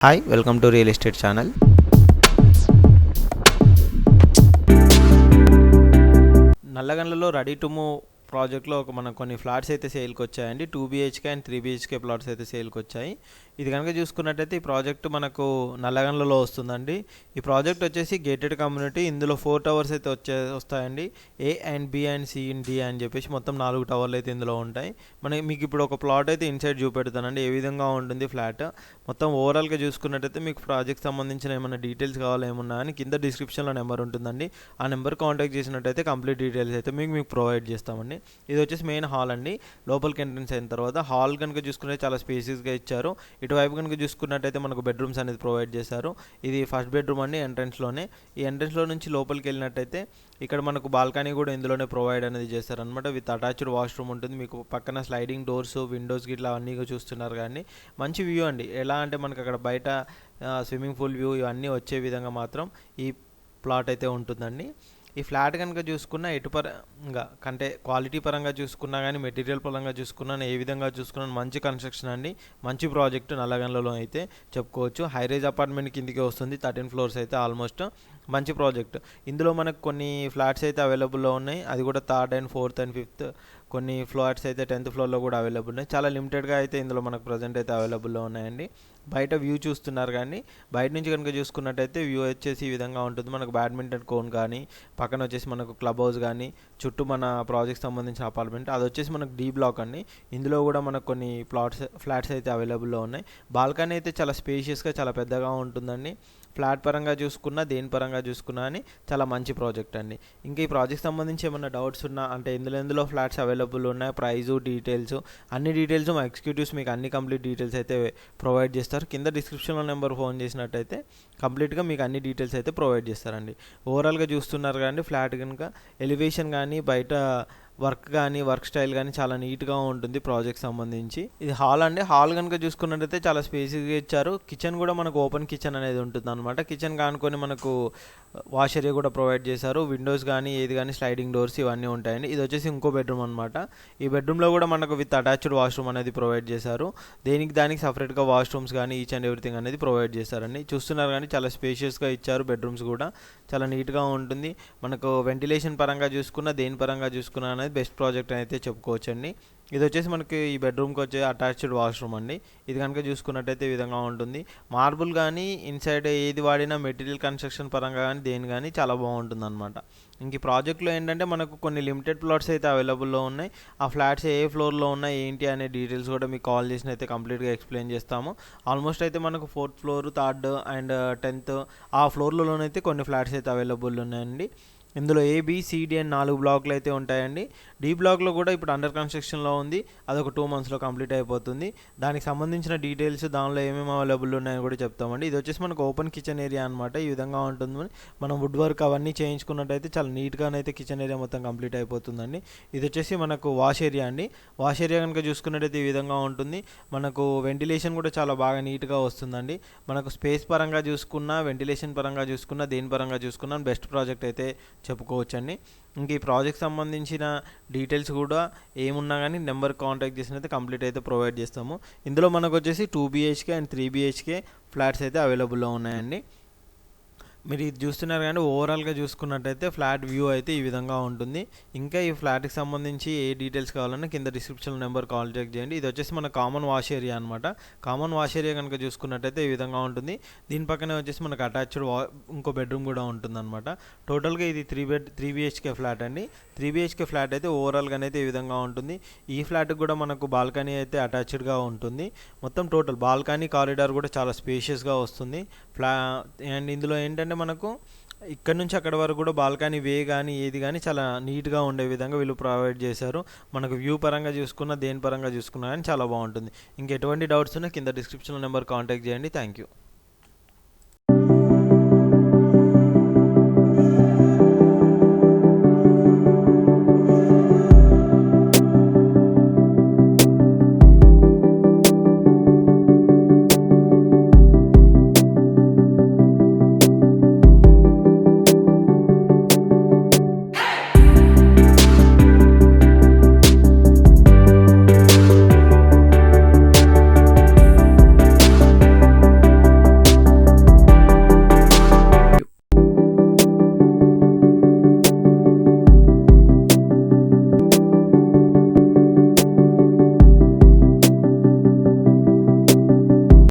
Hi, welcome to Real Estate channel. నల్లగండ్లలో ready to move ప్రాజెక్ట్లో మనకు కొన్ని ఫ్లాట్స్ అయితే సేల్కి వచ్చాయండి. 2 BHK అండ్ 3 BHK ప్లాట్స్ అయితే సేల్కి వచ్చాయి. ఇది కనుక చూసుకున్నట్టయితే ఈ ప్రాజెక్ట్ మనకు నల్లగండ్లలో వస్తుందండి. ఈ ప్రాజెక్ట్ వచ్చేసి గేటెడ్ కమ్యూనిటీ. ఇందులో 4 టవర్స్ అయితే వస్తాయండి. A and B and C and D అని చెప్పేసి మొత్తం 4 టవర్లు అయితే ఇందులో ఉంటాయి. మీకు ఇప్పుడు ఒక ప్లాట్ అయితే ఇన్సైడ్ చూపెడతానండి, ఏ విధంగా ఉంటుంది ఫ్లాట్. మొత్తం ఓవరాల్గా చూసుకున్నట్టయితే మీకు ప్రాజెక్ట్ సంబంధించిన ఏమైనా డీటెయిల్స్ కావాలి ఏమన్నా అని కింద డిస్క్రిప్షన్లో నెంబర్ ఉంటుందండి. ఆ నెంబర్ కాంటాక్ట్ చేసినట్టయితే కంప్లీట్ డీటెయిల్స్ అయితే మీకు ప్రొవైడ్ చేస్తామండి. ఇది వచ్చేసి మెయిన్ హాల్ అండి. లోపలికి ఎంట్రన్స్ అయిన తర్వాత హాల్ కనుక చూసుకుంటే చాలా స్పేసెస్గా ఇచ్చారు. ఇటువైపు కనుక చూసుకున్నట్టయితే మనకు బెడ్రూమ్స్ అనేది ప్రొవైడ్ చేశారు. ఇది ఫస్ట్ బెడ్రూమ్ అండి ఎంట్రన్స్లోనే. ఈ ఎంట్రన్స్లో నుంచి లోపలికి వెళ్ళినట్టయితే ఇక్కడ మనకు బాల్కనీ కూడా ఇందులోనే ప్రొవైడ్ అనేది చేశారనమాట. విత్ అటాచ్డ్ వాష్రూమ్ ఉంటుంది. మీకు పక్కన స్లైడింగ్ డోర్స్, విండోస్ గిట్లా అన్నీ చూస్తున్నారు కానీ మంచి వ్యూ అండి. ఎలా అంటే మనకు అక్కడ బయట స్విమ్మింగ్ పూల్ వ్యూ ఇవన్నీ వచ్చే విధంగా మాత్రం ఈ ప్లాట్ అయితే ఉంటుందండి. ఈ ఫ్లాట్ కనుక చూసుకున్నా ఎటుపరంగా అంటే క్వాలిటీ పరంగా చూసుకున్నా కానీ మెటీరియల్ పరంగా చూసుకున్నా ఏ విధంగా చూసుకున్నా మంచి కన్స్ట్రక్షన్ అండి. మంచి ప్రాజెక్టు నల్లగండ్లలో అయితే చెప్పుకోవచ్చు. హైరేజ్ అపార్ట్మెంట్ కిందికి వస్తుంది. 13 ఫ్లోర్స్ అయితే ఆల్మోస్ట్ మంచి ప్రాజెక్ట్. ఇందులో మనకు కొన్ని ఫ్లాట్స్ అయితే అవైలబుల్లో ఉన్నాయి. అది కూడా 3rd and 4th and 5th. కొన్ని ఫ్లాట్స్ అయితే 10th ఫ్లోర్లో కూడా అవైలబుల్ ఉన్నాయి. చాలా లిమిటెడ్గా అయితే ఇందులో మనకు ప్రజెంట్ అయితే అవైలబుల్లో ఉన్నాయండి. బయట వ్యూ చూస్తున్నారు కానీ బయట నుంచి కనుక చూసుకున్నట్టయితే వ్యూ వచ్చేసి ఈ విధంగా ఉంటుంది. మనకు బ్యాడ్మింటన్ కోన్ కానీ పక్కన వచ్చేసి మనకు క్లబ్ హౌస్ కానీ చుట్టూ మన ప్రాజెక్ట్ సంబంధించిన అపార్ట్మెంట్ అది వచ్చేసి మనకు D బ్లాక్ అండి. ఇందులో కూడా మనకు కొన్ని ఫ్లాట్స్ అయితే అవైలబుల్లో ఉన్నాయి. బాల్కనీ అయితే చాలా స్పేషియస్గా చాలా పెద్దగా ఉంటుందండి. ఫ్లాట్ పరంగా చూసుకున్నా దేని పరంగా చూసుకున్నా అని చాలా మంచి ప్రాజెక్ట్ అండి. ఇంకా ఈ ప్రాజెక్ట్ సంబంధించి ఏమైనా డౌట్స్ ఉన్నా అంటే ఎందులో ఫ్లాట్స్ అవైలబుల్ ఉన్నాయి, ప్రైజు, డీటెయిల్స్ అన్ని డీటెయిల్స్ మా ఎగ్జిక్యూటివ్స్ మీకు అన్ని కంప్లీట్ డీటెయిల్స్ అయితే ప్రొవైడ్ చేస్తారు. కింద డిస్క్రిప్షన్లో నెంబర్ ఫోన్ చేసినట్టయితే కంప్లీట్గా మీకు అన్ని డీటెయిల్స్ అయితే ప్రొవైడ్ చేస్తారండి. ఓవరాల్గా చూస్తున్నారు కానీ ఫ్లాట్ కనుక ఎలివేషన్ కానీ బయట వర్క్ కానీ వర్క్ స్టైల్ కానీ చాలా నీట్గా ఉంటుంది ప్రాజెక్ట్ సంబంధించి. ఇది హాల్ అండి. హాల్ కనుక చూసుకున్నట్టయితే చాలా స్పేసీగా ఇచ్చారు. కిచెన్ కూడా మనకు ఓపెన్ కిచెన్ అనేది ఉంటుంది అనమాట. కిచెన్ కానుకొని మనకు వాష్ ఏరియా కూడా ప్రొవైడ్ చేశారు. విండోస్ కానీ ఏది కానీ స్లైడింగ్ డోర్స్ ఇవన్నీ ఉంటాయండి. ఇది వచ్చేసి ఇంకో బెడ్రూమ్ అనమాట. ఈ బెడ్రూమ్లో కూడా మనకు విత్ అటాచ్డ్ వాష్రూమ్ అనేది ప్రొవైడ్ చేశారు. దానికి సపరేట్గా వాష్రూమ్స్ కానీ ఈచ్ అండ్ ఎవ్రీథింగ్ అనేది ప్రొవైడ్ చేశారండి. చూస్తున్నారు కానీ చాలా స్పేషియస్గా ఇచ్చారు. బెడ్రూమ్స్ కూడా చాలా నీట్గా ఉంటుంది. మనకు వెంటిలేషన్ పరంగా చూసుకున్నా దేని పరంగా చూసుకున్నా అనేది బెస్ట్ ప్రాజెక్ట్ అయితే చెప్పుకోవచ్చండి. ఇది వచ్చేసి మనకి ఈ బెడ్రూమ్కి వచ్చే అటాచ్డ్ వాష్రూమ్ అండి. ఇది కనుక చూసుకున్నట్టయితే ఈ విధంగా ఉంటుంది. మార్బుల్ కానీ ఇన్సైడ్ ఏది వాడినా మెటీరియల్ కన్స్ట్రక్షన్ పరంగా కానీ దేని కానీ చాలా బాగుంటుంది అనమాట. ఇంక ఈ ప్రాజెక్ట్లో ఏంటంటే మనకు కొన్ని లిమిటెడ్ ప్లాట్స్ అయితే అవైలబుల్లో ఉన్నాయి. ఆ ఫ్లాట్స్ ఏ ఫ్లోర్లో ఉన్నాయి ఏంటి అనే డీటెయిల్స్ కూడా మీకు కాల్ చేసిన అయితే కంప్లీట్గా ఎక్స్ప్లెయిన్ చేస్తాము. ఆల్మోస్ట్ అయితే మనకు 4th floor, 3rd and 10th ఆ ఫ్లోర్లలోనైతే కొన్ని ఫ్లాట్స్ అయితే అవైలబుల్ ఉన్నాయండి. ఇందులో ABCD అని 4 బ్లాక్లు అయితే ఉంటాయండి. D బ్లాక్లో కూడా ఇప్పుడు అండర్ కన్స్ట్రక్షన్లో ఉంది. అదొక 2 monthsలో కంప్లీట్ అయిపోతుంది. దానికి సంబంధించిన డీటెయిల్స్ దానిలో ఏమేమి అవైలబుల్ ఉన్నాయని కూడా చెప్తామండి. ఇది వచ్చేసి మనకు ఓపెన్ కిచెన్ ఏరియా అనమాట. ఈ విధంగా ఉంటుంది. మనం వుడ్ వర్క్ అవన్నీ చేయించుకున్నట్టయితే చాలా నీట్గానైతే కిచెన్ ఏరియా మొత్తం కంప్లీట్ అయిపోతుందండి. ఇది వచ్చేసి మనకు వాష్ ఏరియా అండి. వాష్ ఏరియా కనుక చూసుకున్నట్టయితే ఈ విధంగా ఉంటుంది. మనకు వెంటిలేషన్ కూడా చాలా బాగా నీట్గా వస్తుందండి. మనకు స్పేస్ పరంగా చూసుకున్నా వెంటిలేషన్ పరంగా చూసుకున్నా దేని పరంగా చూసుకున్నా బెస్ట్ ప్రాజెక్ట్ అయితే చెప్పుకోవచ్చండి. ఇంక ఈ ప్రాజెక్ట్ సంబంధించిన డీటెయిల్స్ కూడా ఏమున్నా కానీ నెంబర్ కాంటాక్ట్ చేసినైతే కంప్లీట్ అయితే ప్రొవైడ్ చేస్తాము. ఇందులో మనకు వచ్చేసి 2 BHK అండ్ 3 BHK ఫ్లాట్స్ అయితే అవైలబుల్లో ఉన్నాయండి. మీరు ఇది చూస్తున్నారు కానీ ఓవరాల్గా చూసుకున్నట్టయితే ఫ్లాట్ వ్యూ అయితే ఈ విధంగా ఉంటుంది. ఇంకా ఈ ఫ్లాట్కి సంబంధించి ఏ డీటెయిల్స్ కావాలన్నా కింద డిస్క్రిప్షన్ నెంబర్ కాంటాక్ట్ చేయండి. ఇది వచ్చేసి మన కామన్ వాష్ ఏరియా అనమాట. కామన్ వాష్ ఏరియా కనుక చూసుకున్నట్టయితే ఈ విధంగా ఉంటుంది. దీని పక్కనే వచ్చేసి మనకు అటాచ్డ్ ఇంకో బెడ్రూమ్ కూడా ఉంటుందన్నమాట. టోటల్గా ఇది 3 BHK ఫ్లాట్ అండి. 3 BHK ఫ్లాట్ అయితే ఓవరాల్గా అయితే ఈ విధంగా ఉంటుంది. ఈ ఫ్లాట్కి కూడా మనకు బాల్కనీ అయితే అటాచ్డ్గా ఉంటుంది. మొత్తం టోటల్ బాల్కనీ కారిడార్ కూడా చాలా స్పేషియస్గా వస్తుంది. అండ్ ఇందులో ఏంటంటే మనకు ఇక్కడ నుంచి అక్కడ వరకు కూడా బాల్కనీ వే కానీ ఏది కానీ చాలా నీట్గా ఉండే విధంగా వీళ్ళు ప్రొవైడ్ చేశారు. మనకు వ్యూ పరంగా చూసుకున్నా దేని పరంగా చూసుకున్నా కానీ చాలా బాగుంటుంది. ఇంకెటువంటి డౌట్స్ ఉన్నా కింద డిస్క్రిప్షన్లో నెంబర్ కాంటాక్ట్ చేయండి. Thank you.